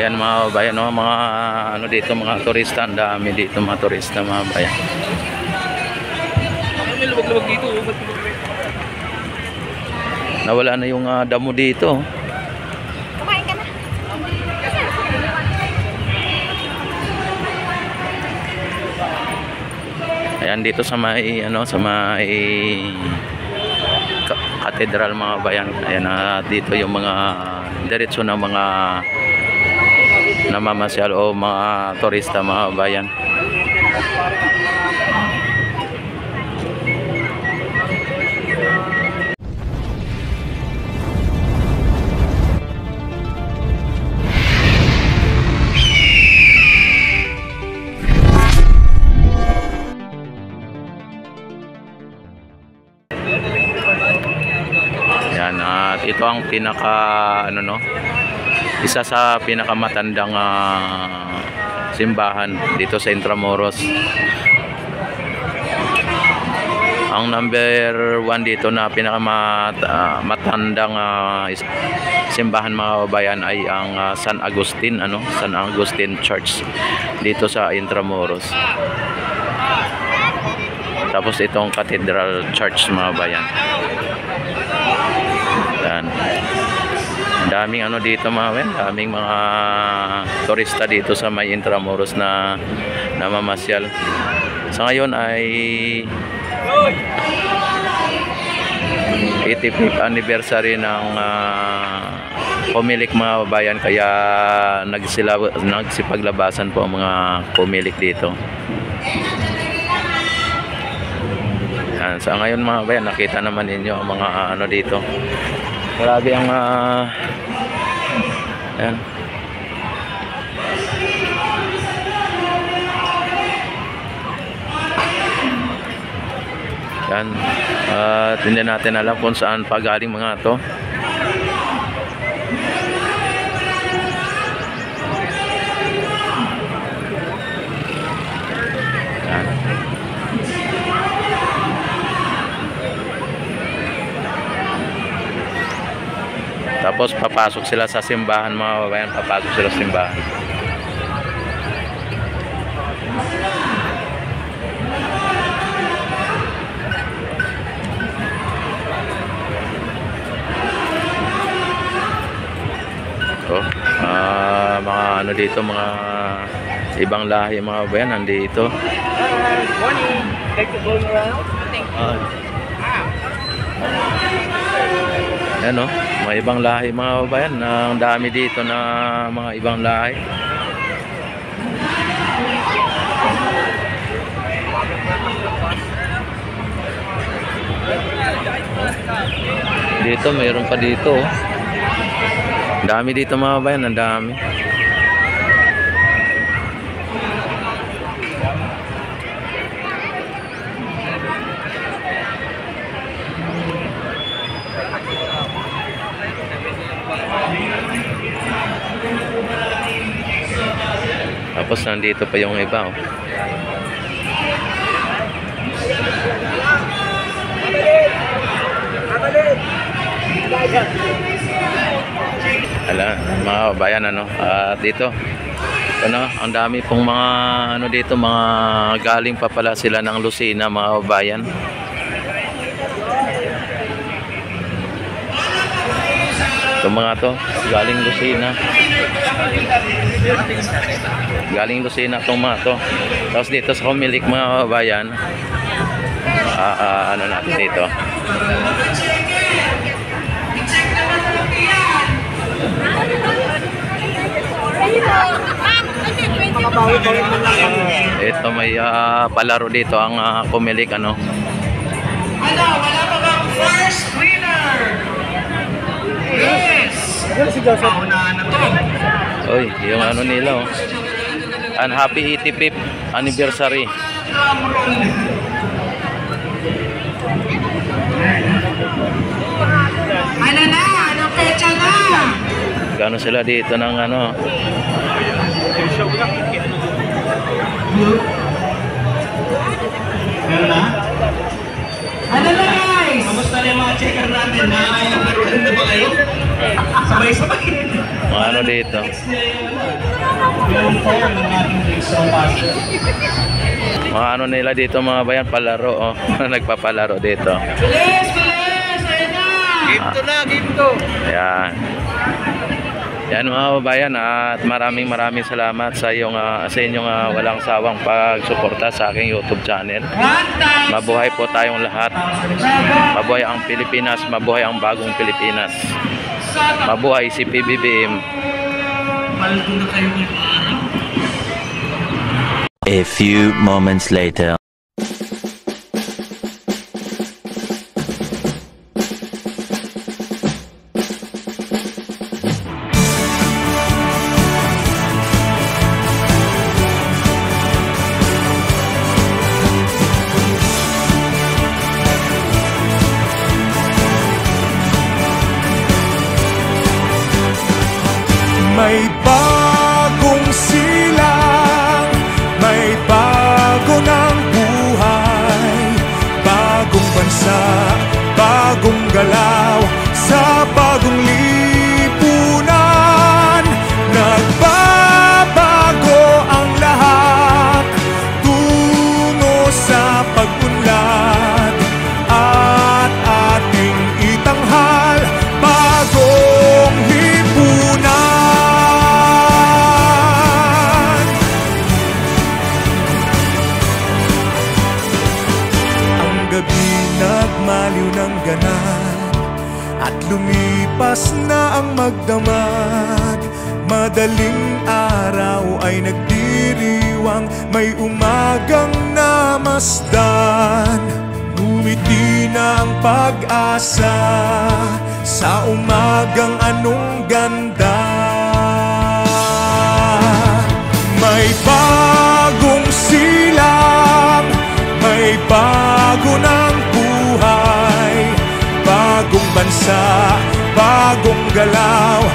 Ayan mga bayan, no? Mga ano dito, mga turista, ang dami dito mga turista mga bayan. May luwag-luwag dito. Nawala na yung damo dito. Kumain ka na. Ayan dito sa may ano, sa may katedral mga bayan. Ayan dito yung mga diretso na mga namamasyal o mga turista mga bayan. Yan, at ito ang pinaka ano no, isa sa pinakamatandang simbahan dito sa Intramuros. Ang number 1 dito na pinakamatandang simbahan mga kabayan ay ang San Agustin, ano, San Agustin Church dito sa Intramuros. Tapos itong Cathedral Church mga bayan. Yan. Daming ano dito mga bayan, daming mga turista dito sa may Intramuros na namamasyal. Sa ngayon ay 85th anniversary ng Pumilik mga bayan, kaya nagsipaglabasan po ang mga pumilik dito. Yan. Sa ngayon mga bayan, nakita naman ninyo ang mga ano dito. Grabe ang yan. Yan. At hindi natin alam kung saan pa galing mga to. Yan. Tapos papasok sila sa simbahan mga kabayan, papasok sila sa simbahan. Mga ano dito, mga ibang lahi mga kabayan nandito. Morning. Like to go around? Yan o, mga ibang lahi mga kabayan. Ang dami dito na mga ibang lahi. Dito mayroon pa dito. Ang dami dito mga kabayan, ang dami. Tapos nandito pa yung iba oh. Ala, mga kabayan ano, dito ano, ang dami pong mga ano dito, mga galing pa pala sila ng Lucena mga kabayan. Ito mga to, galing Lucena. Galing Lucena itong mga to. Tapos dito sa Pumilik mga kabayan, ano natin dito. Ito may palaro dito ang Pumilik ano. Wala pa bang first winner? Yes! Paunahan na to. Oy, yung ano nila oh. And happy 85th anniversary. Ano na? Anong pecha na? Gano sila dito ng ano. Meron na? Ano na guys? Kamusta na yung mga checker natin? Nakakailang na ba kayo? Sabay-sabay. Mga ano dito. Yung form ng ating Jigsaw puzzle. Mga ano nila dito mga bayan, palaro. Oh. Nagpapalaro dito. Bilis! Bilis! Ayan na! Game to na, game to. Ayan. Yan mga babayan, at maraming salamat sa inyong walang sawang pagsuporta sa aking YouTube channel. Mabuhay po tayong lahat. Mabuhay ang Pilipinas, mabuhay ang bagong Pilipinas. Mabuhay si PBBM. Paldo na kayo ngayong araw. A few moments later. May bagong silang, may bago ng buhay, bagong bansa, bagong galaw, sa bagong lipunan. Nagbabago ang lahat, tungo sa pag-unlad, at ating itanghal, bagong lipunan. Gabi nagmaliw ng ganap at lumipas na ang magdamag. Madaling araw ay nagdiriwang, may umagang namasdan. Ngumiti na ang pag-asa sa umagang anong ganda. May bagong silang, may bago ng buhay, bagong bansa, bagong galaw,